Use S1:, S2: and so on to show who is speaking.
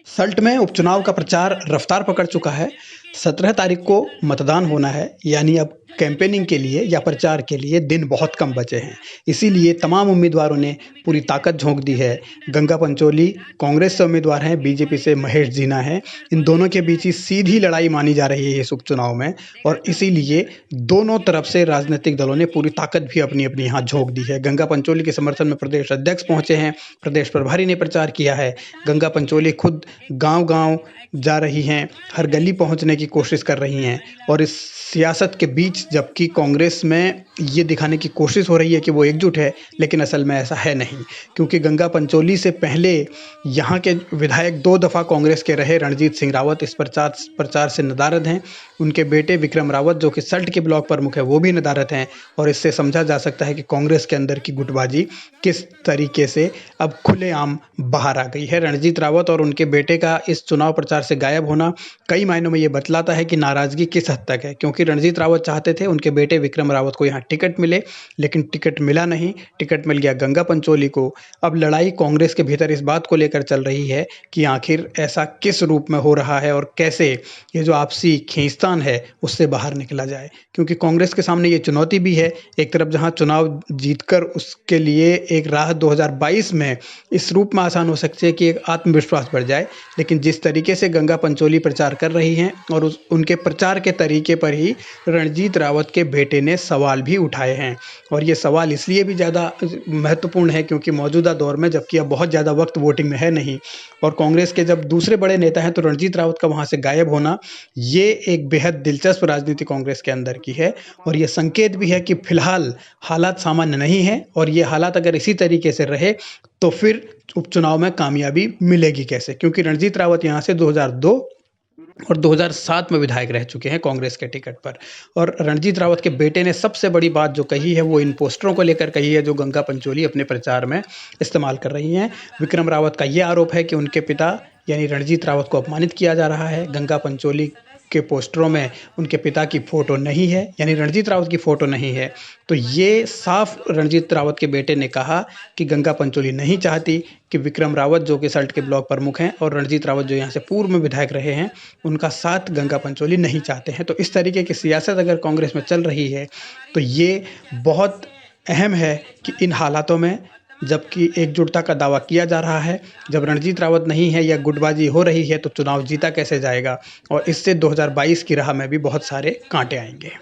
S1: सल्ट में उपचुनाव का प्रचार रफ्तार पकड़ चुका है। 17 तारीख को मतदान होना है, यानी अब कैंपेनिंग के लिए या प्रचार के लिए दिन बहुत कम बचे हैं। इसीलिए तमाम उम्मीदवारों ने पूरी ताकत झोंक दी है। गंगा पंचोली कांग्रेस से उम्मीदवार हैं, बीजेपी से महेश जीना है। इन दोनों के बीच ही सीधी लड़ाई मानी जा रही है इस उपचुनाव में, और इसीलिए दोनों तरफ से राजनीतिक दलों ने पूरी ताकत भी अपनी अपनी यहाँ झोंक दी है। गंगा पंचोली के समर्थन में प्रदेश अध्यक्ष पहुंचे हैं, प्रदेश प्रभारी ने प्रचार किया है। गंगा पंचोली खुद गांव-गांव जा रही हैं, हर गली पहुंचने की कोशिश कर रही हैं, और इस सियासत के बीच जबकि कांग्रेस में ये दिखाने की कोशिश हो रही है कि वो एकजुट है, लेकिन असल में ऐसा है नहीं। क्योंकि गंगा पंचोली से पहले यहाँ के विधायक 2 दफ़ा कांग्रेस के रहे रणजीत सिंह रावत इस प्रचार से नदारद हैं। उनके बेटे विक्रम रावत जो कि सल्ट के ब्लॉक प्रमुख है, वो भी नदारद हैं, और इससे समझा जा सकता है कि कांग्रेस के अंदर की गुटबाजी किस तरीके से अब खुलेआम बाहर आ गई है। रणजीत रावत और उनके बेटे का इस चुनाव प्रचार से गायब होना कई मायनों में ये बतलाता है कि नाराजगी किस हद तक है। क्योंकि रणजीत रावत चाहते थे उनके बेटे विक्रम रावत को यहाँ टिकट मिले, लेकिन टिकट मिला नहीं, टिकट मिल गया गंगा पंचोली को। अब लड़ाई कांग्रेस के भीतर इस बात को लेकर चल रही है कि आखिर ऐसा किस रूप में हो रहा है और कैसे ये जो आपसी खींचतान है उससे बाहर निकला जाए। क्योंकि कांग्रेस के सामने ये चुनौती भी है, एक तरफ जहां चुनाव जीतकर उसके लिए एक राह 2022 में इस रूप में आसान हो सकती है कि एक आत्मविश्वास बढ़ जाए, लेकिन जिस तरीके से गंगा पंचोली प्रचार कर रही हैं और उनके प्रचार के तरीके पर ही रणजीत रावत के बेटे ने सवाल भी उठाए हैं। और ये सवाल इसलिए भी ज़्यादा महत्वपूर्ण है क्योंकि मौजूदा दौर में जबकि अब बहुत ज़्यादा वक्त वोटिंग में है नहीं, और कांग्रेस के जब दूसरे बड़े नेता हैं तो रणजीत रावत का वहाँ से गायब होना ये एक बेहद दिलचस्प राजनीति कांग्रेस के अंदर की है। और ये संकेत भी है कि फिलहाल हालात सामान्य नहीं हैं, और ये हालात अगर इसी तरीके से रहे तो फिर उपचुनाव में कामयाबी मिलेगी कैसे। क्योंकि रणजीत रावत यहाँ से 2002 और 2007 में विधायक रह चुके हैं कांग्रेस के टिकट पर। और रणजीत रावत के बेटे ने सबसे बड़ी बात जो कही है वो इन पोस्टरों को लेकर कही है जो गंगा पंचोली अपने प्रचार में इस्तेमाल कर रही हैं। विक्रम रावत का ये आरोप है कि उनके पिता यानी रणजीत रावत को अपमानित किया जा रहा है। गंगा पंचोली के पोस्टरों में उनके पिता की फ़ोटो नहीं है, यानी रणजीत रावत की फ़ोटो नहीं है। तो ये साफ रणजीत रावत के बेटे ने कहा कि गंगा पंचोली नहीं चाहती कि विक्रम रावत जो कि सल्ट के ब्लॉक प्रमुख हैं और रणजीत रावत जो यहाँ से पूर्व में विधायक रहे हैं, उनका साथ गंगा पंचोली नहीं चाहते हैं। तो इस तरीके की सियासत अगर कांग्रेस में चल रही है तो ये बहुत अहम है कि इन हालातों में जबकि एकजुटता का दावा किया जा रहा है, जब रणजीत रावत नहीं है या गुटबाजी हो रही है तो चुनाव जीता कैसे जाएगा, और इससे 2022 की राह में भी बहुत सारे कांटे आएंगे।